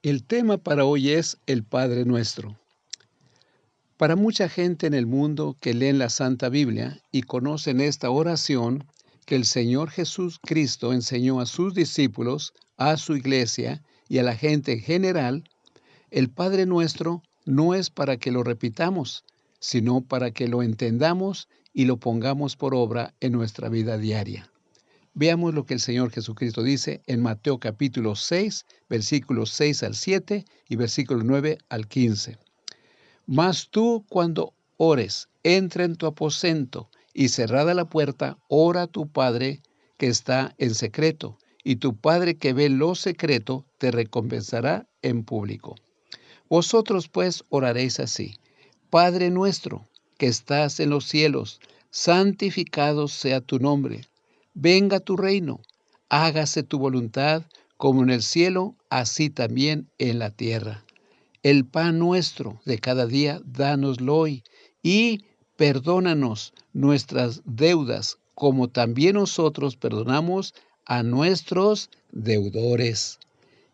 El tema para hoy es el Padre Nuestro. Para mucha gente en el mundo que leen la Santa Biblia y conocen esta oración que el Señor Jesús Cristo enseñó a sus discípulos, a su iglesia y a la gente en general, el Padre Nuestro no es para que lo repitamos, sino para que lo entendamos y lo pongamos por obra en nuestra vida diaria. Veamos lo que el Señor Jesucristo dice en Mateo capítulo 6, versículos 6 al 7 y versículo 9 al 15. Mas tú cuando ores, entra en tu aposento y cerrada la puerta, ora a tu Padre que está en secreto, y tu Padre que ve lo secreto te recompensará en público. Vosotros pues oraréis así: Padre nuestro que estás en los cielos, santificado sea tu nombre. Venga tu reino, hágase tu voluntad, como en el cielo, así también en la tierra. El pan nuestro de cada día, dánoslo hoy, y perdónanos nuestras deudas, como también nosotros perdonamos a nuestros deudores.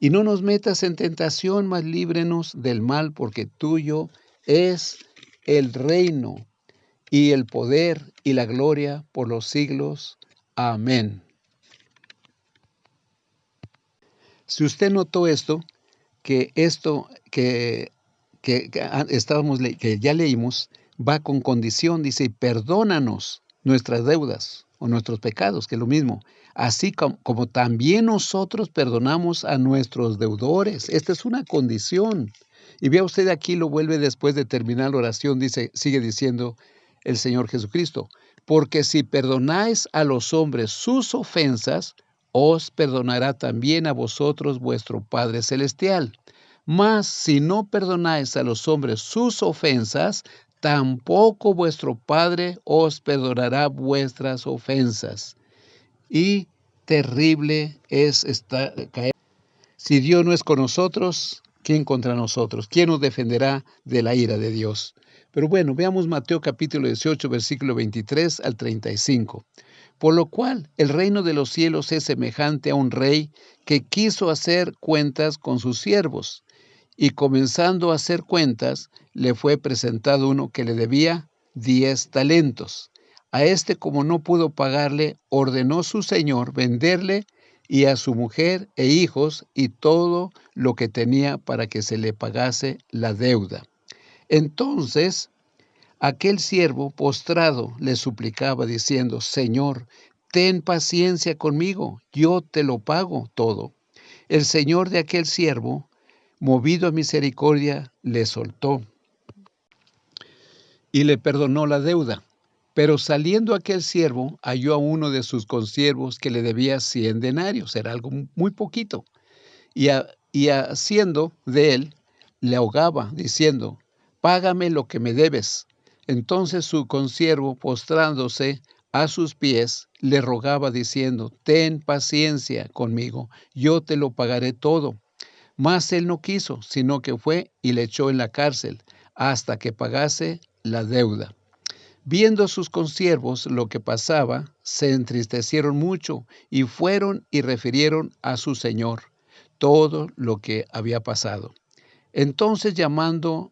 Y no nos metas en tentación, mas líbrenos del mal, porque tuyo es el reino, y el poder, y la gloria por los siglos. Amén. Si usted notó que que ya leímos, va con condición, dice, perdónanos nuestras deudas o nuestros pecados, que es lo mismo, así como también nosotros perdonamos a nuestros deudores. Esta es una condición. Y vea usted aquí, lo vuelve después de terminar la oración, sigue diciendo el Señor Jesucristo, porque si perdonáis a los hombres sus ofensas, os perdonará también a vosotros vuestro Padre Celestial. Mas si no perdonáis a los hombres sus ofensas, tampoco vuestro Padre os perdonará vuestras ofensas. Y terrible es caer. Si Dios no es con nosotros, ¿quién contra nosotros? ¿Quién nos defenderá de la ira de Dios? Pero bueno, veamos Mateo capítulo 18, versículo 23 al 35. Por lo cual el reino de los cielos es semejante a un rey que quiso hacer cuentas con sus siervos. Y comenzando a hacer cuentas, le fue presentado uno que le debía 10 talentos. A este, como no pudo pagarle, ordenó su señor venderle y a su mujer e hijos y todo lo que tenía para que se le pagase la deuda. Entonces aquel siervo postrado le suplicaba diciendo: Señor, ten paciencia conmigo, yo te lo pago todo. El señor de aquel siervo, movido a misericordia, le soltó y le perdonó la deuda. Pero saliendo aquel siervo, halló a uno de sus consiervos que le debía 100 denarios, era algo muy poquito, y haciendo de él, le ahogaba, diciendo: Págame lo que me debes. Entonces su consiervo, postrándose a sus pies, le rogaba, diciendo: Ten paciencia conmigo, yo te lo pagaré todo. Mas él no quiso, sino que fue y le echó en la cárcel, hasta que pagase la deuda. Viendo sus consiervos lo que pasaba, se entristecieron mucho, y fueron y refirieron a su señor todo lo que había pasado. Entonces, llamándole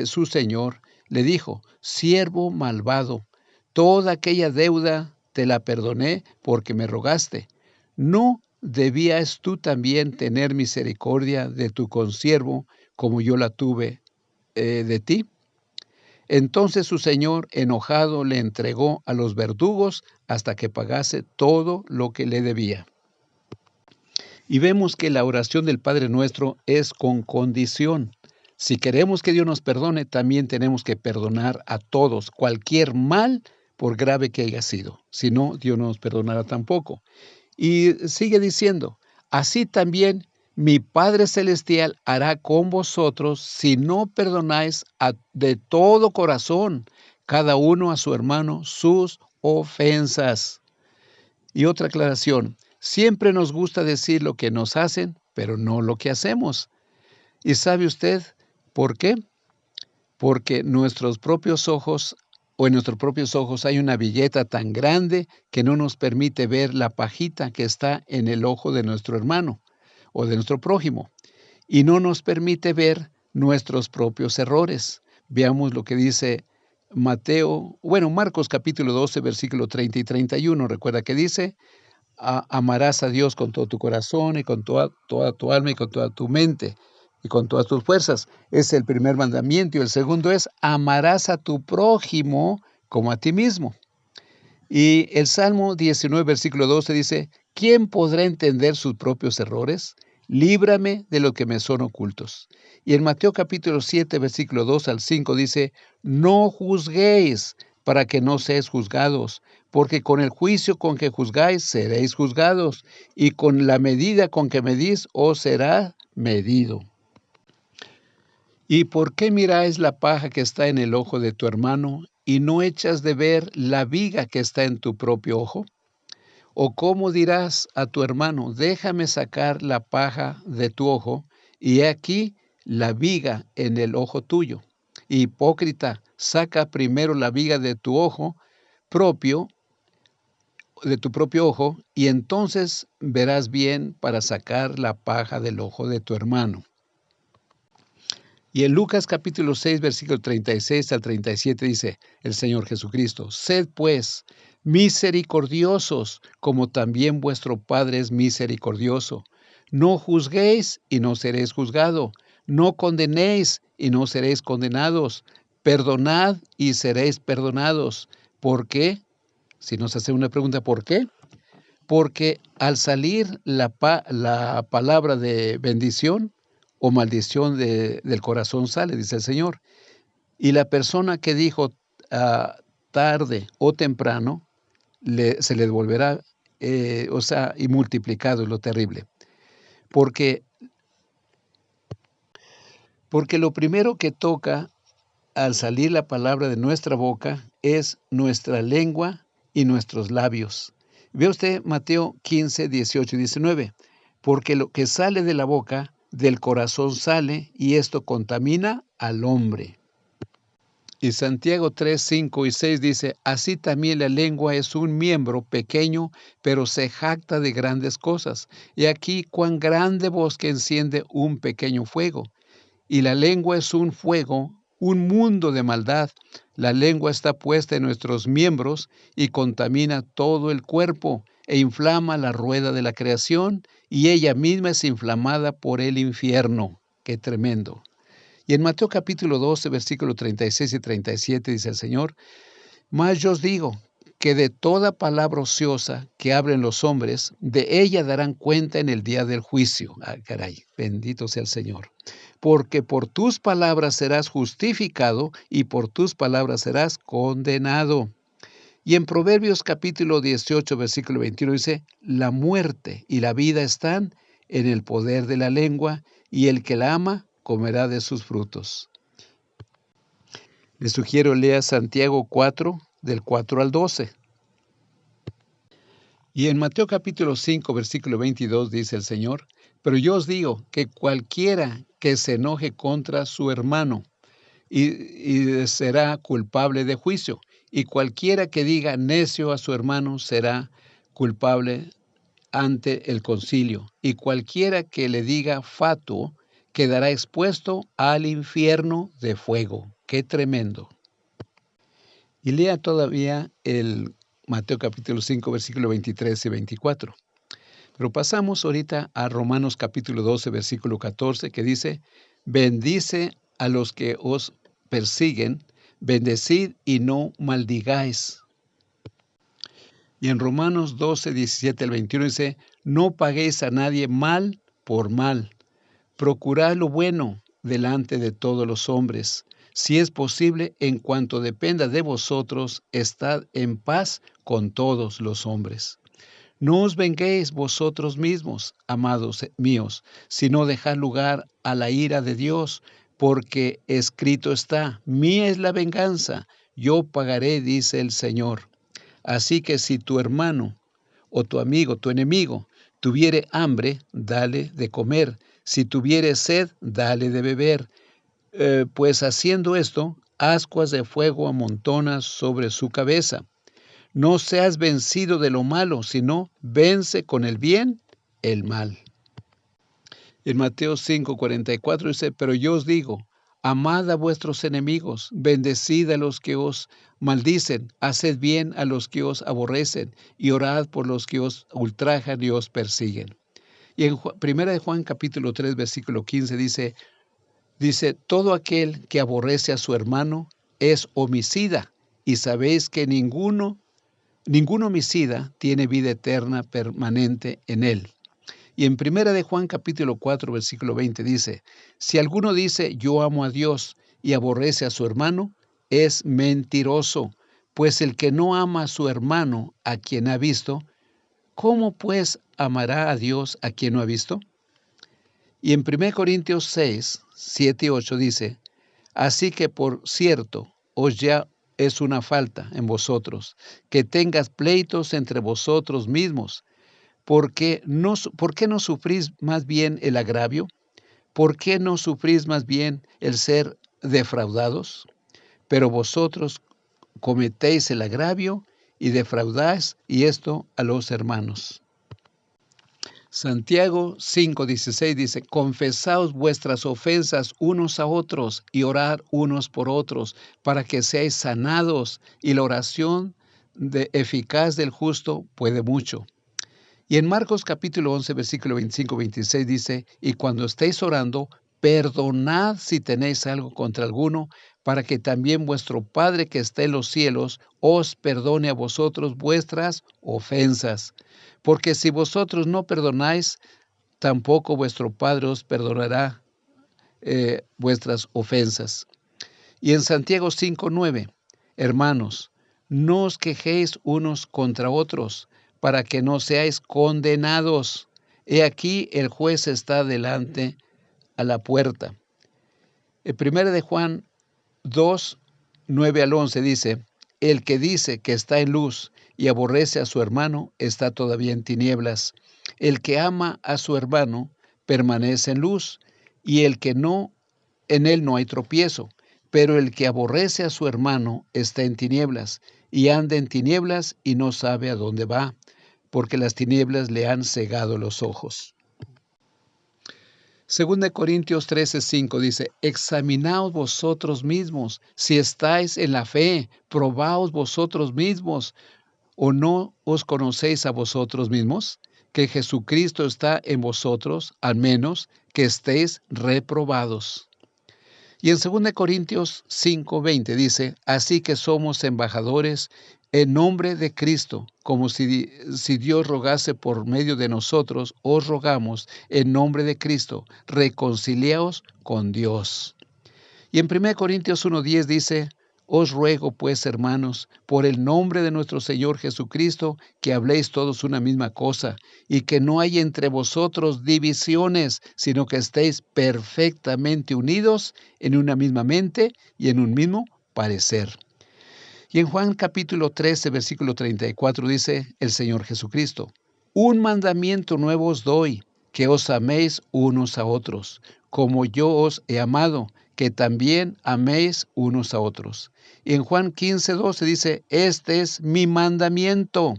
su señor, le dijo: Siervo malvado, toda aquella deuda te la perdoné porque me rogaste. ¿No debías tú también tener misericordia de tu consiervo como yo la tuve de ti? Entonces su señor, enojado, le entregó a los verdugos hasta que pagase todo lo que le debía. Y vemos que la oración del Padre Nuestro es con condición. Si queremos que Dios nos perdone, también tenemos que perdonar a todos, cualquier mal, por grave que haya sido. Si no, Dios no nos perdonará tampoco. Y sigue diciendo: así también mi Padre Celestial hará con vosotros si no perdonáis de todo corazón cada uno a su hermano sus ofensas. Y otra aclaración: siempre nos gusta decir lo que nos hacen, pero no lo que hacemos. ¿Y sabe usted por qué? Porque en nuestros propios ojos hay una villeta tan grande que no nos permite ver la pajita que está en el ojo de nuestro hermano o de nuestro prójimo. y no nos permite ver nuestros propios errores. Veamos lo que dice Marcos capítulo 12, versículo 30 y 31. Recuerda que dice, amarás a Dios con todo tu corazón y con toda tu alma y con toda tu mente y con todas tus fuerzas. Es el primer mandamiento. Y el segundo es, amarás a tu prójimo como a ti mismo. Y el Salmo 19, versículo 12 dice, ¿quién podrá entender sus propios errores? Líbrame de lo que me son ocultos. Y en Mateo capítulo 7, versículo 2 al 5 dice, no juzguéis para que no seáis juzgados, porque con el juicio con que juzgáis seréis juzgados, y con la medida con que medís os será medido. ¿Y por qué miráis la paja que está en el ojo de tu hermano y no echas de ver la viga que está en tu propio ojo? ¿O cómo dirás a tu hermano, déjame sacar la paja de tu ojo, y he aquí la viga en el ojo tuyo? Hipócrita, saca primero la viga de tu ojo propio, de tu propio ojo, y entonces verás bien para sacar la paja del ojo de tu hermano. Y en Lucas capítulo 6, versículo 36 al 37 dice el Señor Jesucristo, sed pues misericordiosos, como también vuestro Padre es misericordioso. No juzguéis y no seréis juzgados. No condenéis y no seréis condenados. Perdonad y seréis perdonados. ¿Por qué? Si nos hace una pregunta, ¿por qué? Porque al salir la palabra de bendición o maldición del corazón sale, dice el Señor. Y la persona que dijo tarde o temprano, se le devolverá, y multiplicado es lo terrible. Porque lo primero que toca al salir la palabra de nuestra boca es nuestra lengua y nuestros labios. Ve usted Mateo 15, 18 y 19. Porque lo que sale de la boca, del corazón sale, y esto contamina al hombre. Y Santiago 3, 5 y 6 dice, así también la lengua es un miembro pequeño, pero se jacta de grandes cosas. Y aquí cuán grande bosque enciende un pequeño fuego. Y la lengua es un fuego, un mundo de maldad. La lengua está puesta en nuestros miembros y contamina todo el cuerpo e inflama la rueda de la creación, y ella misma es inflamada por el infierno. ¡Qué tremendo! Y en Mateo capítulo 12, versículos 36 y 37 dice el Señor, mas yo os digo que de toda palabra ociosa que hablen los hombres, de ella darán cuenta en el día del juicio. Ah, caray, bendito sea el Señor. Porque por tus palabras serás justificado y por tus palabras serás condenado. Y en Proverbios capítulo 18, versículo 21 dice, la muerte y la vida están en el poder de la lengua, y el que la ama comerá de sus frutos. Les sugiero lea Santiago 4, del 4 al 12. Y en Mateo capítulo 5, versículo 22 dice el Señor, pero yo os digo que cualquiera que se enoje contra su hermano y será culpable de juicio, y cualquiera que diga necio a su hermano será culpable ante el concilio, y cualquiera que le diga fatuo quedará expuesto al infierno de fuego. ¡Qué tremendo! Y lea todavía el Mateo capítulo 5, versículo 23 y 24. Pero pasamos ahorita a Romanos capítulo 12, versículo 14, que dice, bendice a los que os persiguen, bendecid y no maldigáis. Y en Romanos 12, 17 al 21 dice, no paguéis a nadie mal por mal, procurad lo bueno delante de todos los hombres. Si es posible, en cuanto dependa de vosotros, estad en paz con todos los hombres. No os venguéis vosotros mismos, amados míos, sino dejad lugar a la ira de Dios, porque escrito está, mía es la venganza, yo pagaré, dice el Señor. Así que si tu hermano o tu amigo, tu enemigo, tuviere hambre, dale de comer. Si tuviere sed, dale de beber. Pues haciendo esto, ascuas de fuego amontonas sobre su cabeza. No seas vencido de lo malo, sino vence con el bien el mal. En Mateo 5:44 dice, pero yo os digo, amad a vuestros enemigos, bendecid a los que os maldicen, haced bien a los que os aborrecen, y orad por los que os ultrajan y os persiguen. Y en Primera de Juan capítulo 3, versículo 15 dice, todo aquel que aborrece a su hermano es homicida, y sabéis que ningún homicida tiene vida eterna permanente en él. Y en Primera de Juan capítulo 4, versículo 20 dice, si alguno dice yo amo a Dios y aborrece a su hermano, es mentiroso, pues el que no ama a su hermano a quien ha visto, ¿cómo pues amará a Dios a quien no ha visto? Y en 1 Corintios 6, 7 y 8 dice, así que por cierto, os ya es una falta en vosotros, que tengas pleitos entre vosotros mismos. ¿Por qué no sufrís más bien el agravio? ¿Por qué no sufrís más bien el ser defraudados? Pero vosotros cometéis el agravio y defraudáis, y esto a los hermanos. Santiago 5:16 dice, confesaos vuestras ofensas unos a otros y orar unos por otros, para que seáis sanados, y la oración eficaz del justo puede mucho. Y en Marcos capítulo 11, versículo 25-26 dice, y cuando estéis orando, perdonad si tenéis algo contra alguno, para que también vuestro Padre que está en los cielos os perdone a vosotros vuestras ofensas. Porque si vosotros no perdonáis, tampoco vuestro Padre os perdonará vuestras ofensas. Y en Santiago 5:9, hermanos, no os quejéis unos contra otros, para que no seáis condenados. He aquí el juez está delante a la puerta. El 1 de Juan 2, 9 al 11 dice, el que dice que está en luz y aborrece a su hermano está todavía en tinieblas. El que ama a su hermano permanece en luz, y el que no, en él no hay tropiezo. Pero el que aborrece a su hermano está en tinieblas, y anda en tinieblas y no sabe a dónde va, porque las tinieblas le han cegado los ojos. 2 Corintios 13:5 dice, examinaos vosotros mismos, si estáis en la fe, probaos vosotros mismos, ¿o no os conocéis a vosotros mismos? Que Jesucristo está en vosotros, al menos que estéis reprobados. Y en 2 Corintios 5:20 dice, así que somos embajadores en nombre de Cristo, como si Dios rogase por medio de nosotros, os rogamos en nombre de Cristo, reconciliaos con Dios. Y en 1 Corintios 1:10 dice, os ruego pues, hermanos, por el nombre de nuestro Señor Jesucristo, que habléis todos una misma cosa, y que no haya entre vosotros divisiones, sino que estéis perfectamente unidos en una misma mente y en un mismo parecer. Y en Juan capítulo 13, versículo 34 dice el Señor Jesucristo, un mandamiento nuevo os doy, que os améis unos a otros, como yo os he amado, que también améis unos a otros. Y en Juan 15:12 dice, este es mi mandamiento,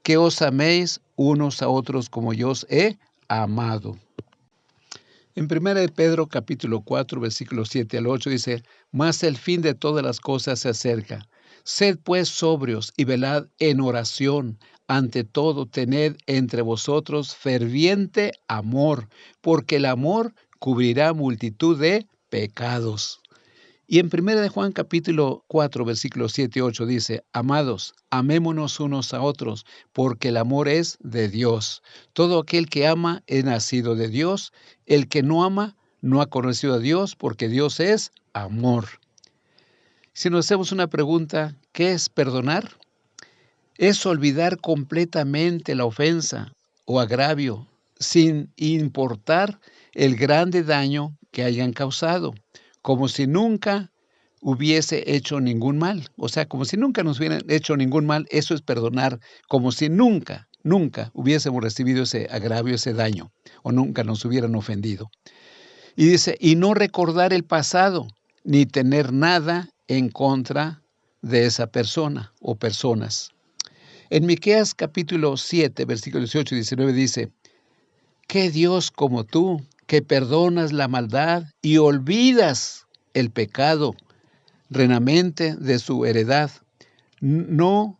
que os améis unos a otros como yo os he amado. En 1 de Pedro capítulo 4, versículos 7 al 8 dice, mas el fin de todas las cosas se acerca. Sed pues sobrios y velad en oración. Ante todo, tened entre vosotros ferviente amor, porque el amor cubrirá multitud de pecados. Y en 1 de Juan capítulo 4, versículos 7 y 8 dice, amados, amémonos unos a otros, porque el amor es de Dios. Todo aquel que ama es nacido de Dios. El que no ama no ha conocido a Dios, porque Dios es amor. Si nos hacemos una pregunta, ¿qué es perdonar? Es olvidar completamente la ofensa o agravio, sin importar el grande daño que hayan causado, como si nunca hubiese hecho ningún mal. O sea, como si nunca nos hubieran hecho ningún mal, eso es perdonar, como si nunca hubiésemos recibido ese agravio, ese daño, o nunca nos hubieran ofendido. Y dice, y no recordar el pasado, ni tener nada en contra de esa persona o personas. En Miqueas capítulo 7, versículos 18 y 19 dice, ¿qué Dios como tú, que perdonas la maldad y olvidas el pecado, remanente de su heredad. No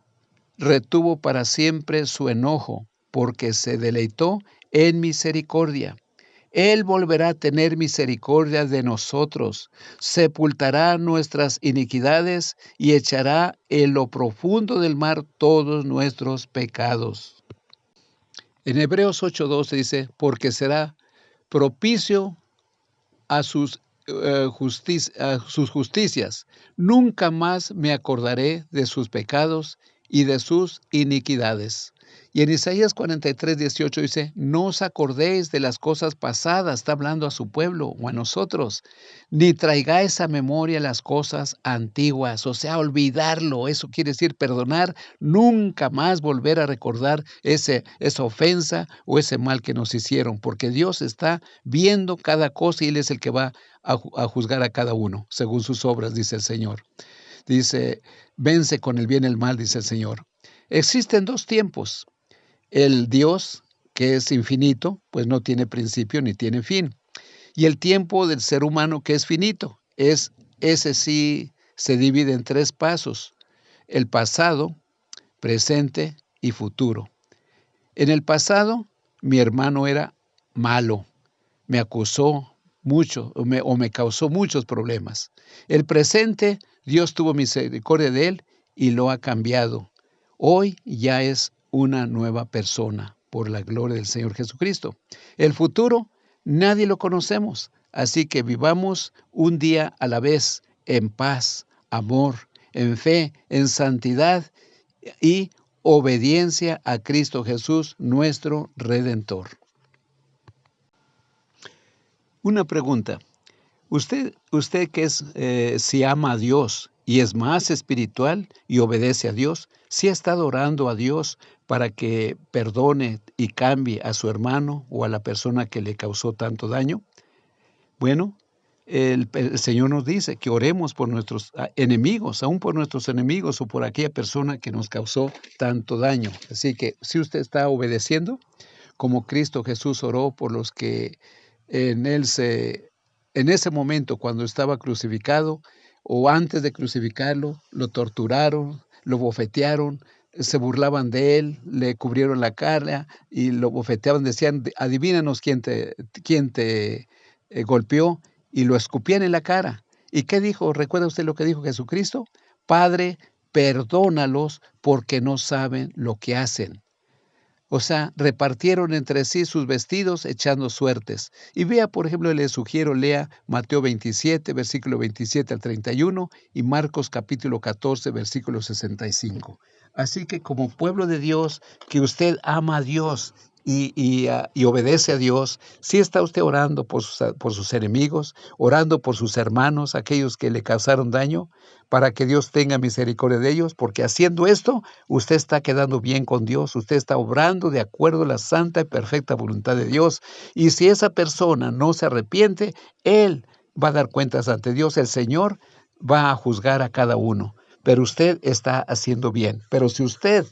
retuvo para siempre su enojo, porque se deleitó en misericordia. Él volverá a tener misericordia de nosotros, sepultará nuestras iniquidades y echará en lo profundo del mar todos nuestros pecados. En Hebreos 8:12 dice, porque será propicio a a sus justicias. Nunca más me acordaré de sus pecados y de sus iniquidades. Y en Isaías 43:18 dice, no os acordéis de las cosas pasadas, está hablando a su pueblo o a nosotros, ni traigáis a memoria las cosas antiguas, o sea, olvidarlo, eso quiere decir perdonar, nunca más volver a recordar esa ofensa o ese mal que nos hicieron, porque Dios está viendo cada cosa y Él es el que va a juzgar a cada uno, según sus obras, dice el Señor. Dice, vence con el bien el mal, dice el Señor. Existen dos tiempos. El Dios, que es infinito, pues no tiene principio ni tiene fin. Y el tiempo del ser humano, que es finito, ese sí se divide en tres pasos: el pasado, presente y futuro. En el pasado, mi hermano era malo, me acusó mucho o me causó muchos problemas. El presente, Dios tuvo misericordia de él y lo ha cambiado. Hoy ya es una nueva persona por la gloria del Señor Jesucristo. El futuro, nadie lo conocemos, así que vivamos un día a la vez en paz, amor, en fe, en santidad y obediencia a Cristo Jesús, nuestro Redentor. Una pregunta. Usted que si ama a Dios y es más espiritual y obedece a Dios, ¿sí ha estado orando a Dios para que perdone y cambie a su hermano o a la persona que le causó tanto daño? Bueno, el Señor nos dice que oremos por nuestros enemigos, aún por nuestros enemigos o por aquella persona que nos causó tanto daño. Así que si usted está obedeciendo, como Cristo Jesús oró por los que en en ese momento cuando estaba crucificado o antes de crucificarlo, lo torturaron, lo bofetearon, se burlaban de él, le cubrieron la cara y lo bofeteaban, decían, adivínanos quién te golpeó, y lo escupían en la cara. ¿Y qué dijo? ¿Recuerda usted lo que dijo Jesucristo? Padre, perdónalos porque no saben lo que hacen. O sea, repartieron entre sí sus vestidos echando suertes. Y vea, por ejemplo, le sugiero, lea Mateo 27, versículo 27 al 31 y Marcos capítulo 14, versículo 65. Así que como pueblo de Dios, que usted ama a Dios y obedece a Dios, sí está usted orando por sus enemigos, orando por sus hermanos, aquellos que le causaron daño, para que Dios tenga misericordia de ellos, porque haciendo esto, usted está quedando bien con Dios, usted está obrando de acuerdo a la santa y perfecta voluntad de Dios. Y si esa persona no se arrepiente, Él va a dar cuentas ante Dios, el Señor va a juzgar a cada uno. Pero usted está haciendo bien. Pero si usted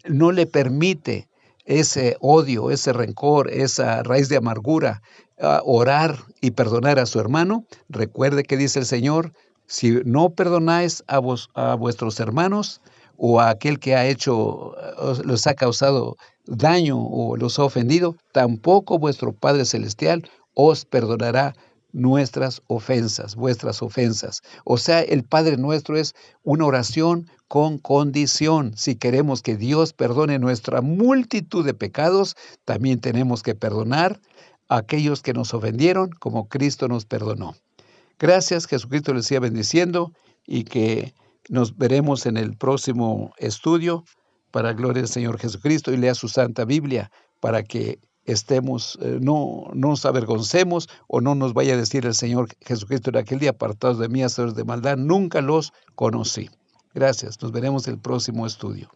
no le permite ese odio, ese rencor, esa raíz de amargura, orar y perdonar a su hermano, recuerde que dice el Señor, si no perdonáis a vuestros hermanos o a aquel que los ha causado daño o los ha ofendido, tampoco vuestro Padre Celestial os perdonará vuestras ofensas. O sea, el Padre nuestro es una oración con condición. Si queremos que Dios perdone nuestra multitud de pecados, también tenemos que perdonar a aquellos que nos ofendieron como Cristo nos perdonó. Gracias, Jesucristo les siga bendiciendo y que nos veremos en el próximo estudio para gloria del Señor Jesucristo, y lea su Santa Biblia para que no nos avergoncemos o no nos vaya a decir el Señor Jesucristo en aquel día, apartados de mí, hacedores de maldad, nunca los conocí. Gracias, nos veremos en el próximo estudio.